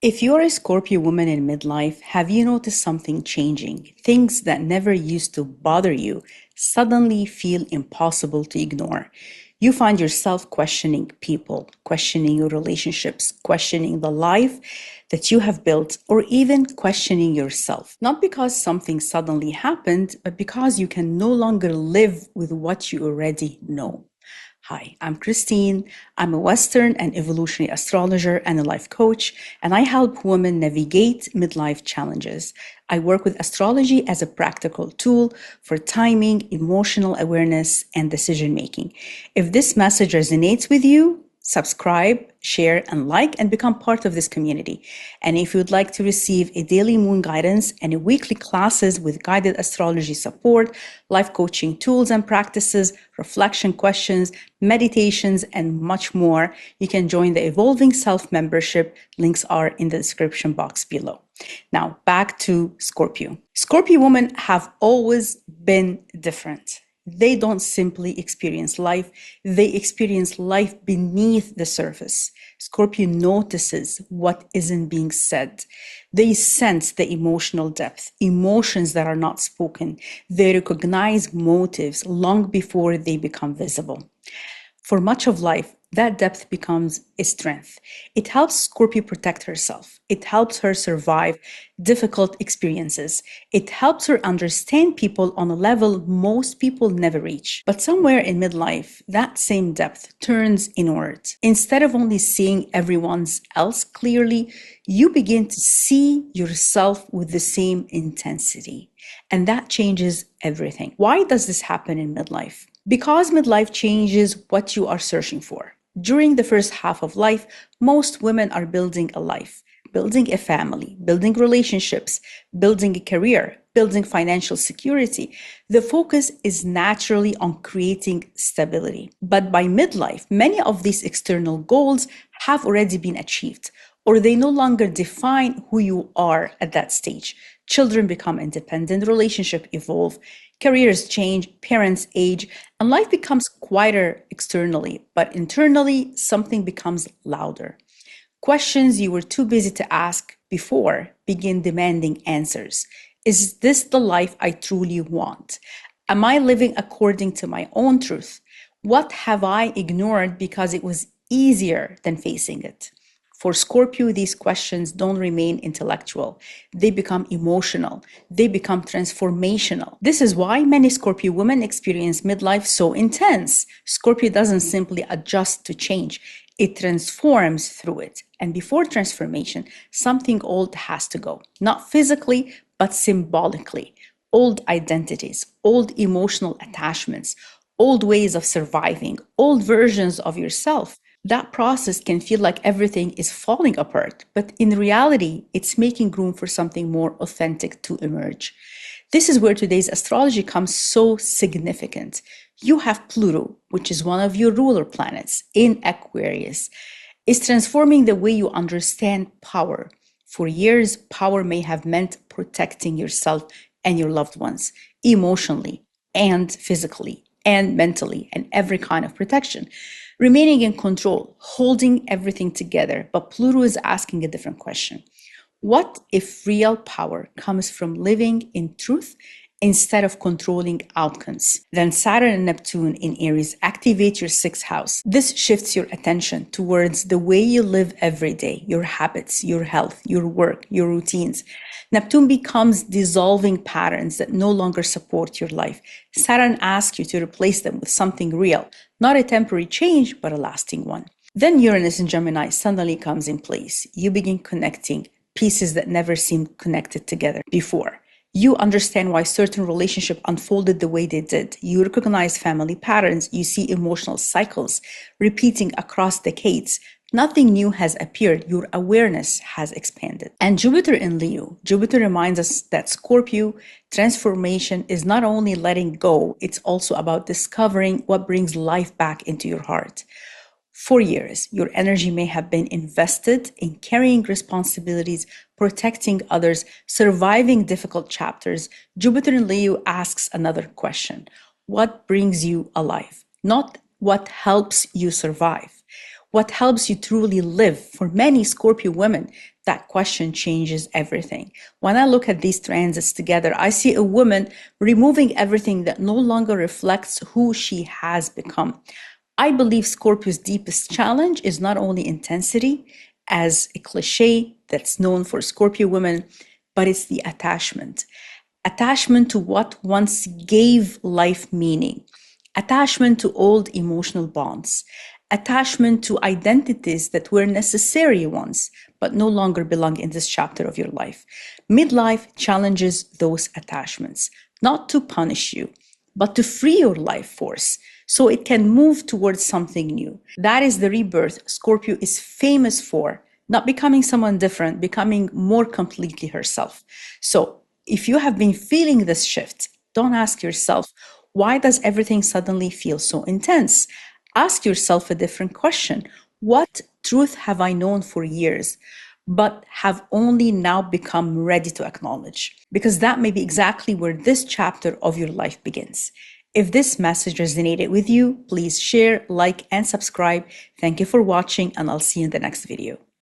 If you're a Scorpio woman in midlife, have you noticed something changing? Things that never used to bother you suddenly feel impossible to ignore. You find yourself questioning people, questioning your relationships, questioning the life that you have built, or even questioning yourself. Not because something suddenly happened, but because you can no longer live with what you already know. Hi, I'm Christine. I'm a Western and Evolutionary Astrologer and a life coach, and I help women navigate midlife challenges. I work with astrology as a practical tool for timing, emotional awareness, and decision making. If this message resonates with you, subscribe, share, and like, and become part of this community. And if you'd like to receive a daily moon guidance and a weekly classes with guided astrology support, life coaching tools and practices, reflection questions, meditations, and much more, you can join the Evolving Self membership. Links are in the description box below. Now, back to Scorpio. Scorpio women have always been different. They don't simply experience life, they experience life beneath the surface. Scorpio notices what isn't being said. They sense the emotional depth, emotions that are not spoken. They recognize motives long before they become visible. For much of life, that depth becomes a strength. It helps Scorpio protect herself. It helps her survive difficult experiences. It helps her understand people on a level most people never reach. But somewhere in midlife, that same depth turns inward. Instead of only seeing everyone else clearly, you begin to see yourself with the same intensity. And that changes everything. Why does this happen in midlife? Because midlife changes what you are searching for. During the first half of life, most women are building a life, building a family, building relationships, building a career, building financial security. The focus is naturally on creating stability. But by midlife, many of these external goals have already been achieved, or they no longer define who you are at that stage. Children become independent, relationships evolve, careers change, parents age, and life becomes quieter externally, but internally, something becomes louder. Questions you were too busy to ask before begin demanding answers. Is this the life I truly want? Am I living according to my own truth? What have I ignored because it was easier than facing it? For Scorpio, these questions don't remain intellectual. They become emotional. They become transformational. This is why many Scorpio women experience midlife so intense. Scorpio doesn't simply adjust to change. It transforms through it. And before transformation, something old has to go. Not physically, but symbolically. Old identities, old emotional attachments, old ways of surviving, old versions of yourself. That process can feel like everything is falling apart, but in reality, it's making room for something more authentic to emerge. This is where today's astrology comes so significant. You have Pluto, which is one of your ruler planets in Aquarius, is transforming the way you understand power. For years, power may have meant protecting yourself and your loved ones emotionally and physically and mentally and every kind of protection. Remaining in control, holding everything together. But Pluto is asking a different question. What if real power comes from living in truth instead of controlling outcomes? Then Saturn and Neptune in Aries activate your sixth house. This shifts your attention towards the way you live every day, your habits, your health, your work, your routines. Neptune becomes dissolving patterns that no longer support your life. Saturn asks you to replace them with something real, not a temporary change, but a lasting one. Then Uranus in Gemini suddenly comes in place. You begin connecting pieces that never seemed connected together before. You understand why certain relationships unfolded the way they did. You recognize family patterns. You see emotional cycles repeating across decades. Nothing new has appeared. Your awareness has expanded. And Jupiter in Leo. Jupiter reminds us that Scorpio transformation is not only letting go, it's also about discovering what brings life back into your heart. For years, your energy may have been invested in carrying responsibilities, protecting others, surviving difficult chapters. Jupiter in Leo asks another question. What brings you alive? Not what helps you survive. What helps you truly live. For many Scorpio women, That question changes everything. When I look at these transits together, I see a woman removing everything that no longer reflects who she has become. I believe Scorpio's deepest challenge is not only intensity, as a cliche that's known for Scorpio women, but it's the attachment. Attachment to what once gave life meaning, attachment to old emotional bonds, attachment to identities that were necessary once, but no longer belong in this chapter of your life. Midlife challenges those attachments, not to punish you, but to free your life force so it can move towards something new. That is the rebirth Scorpio is famous for, not becoming someone different, becoming more completely herself. So if you have been feeling this shift, don't ask yourself, why does everything suddenly feel so intense? Ask yourself a different question. What truth have I known for years, but have only now become ready to acknowledge? Because that may be exactly where this chapter of your life begins. If this message resonated with you, please share, like, and subscribe. Thank you for watching, and I'll see you in the next video.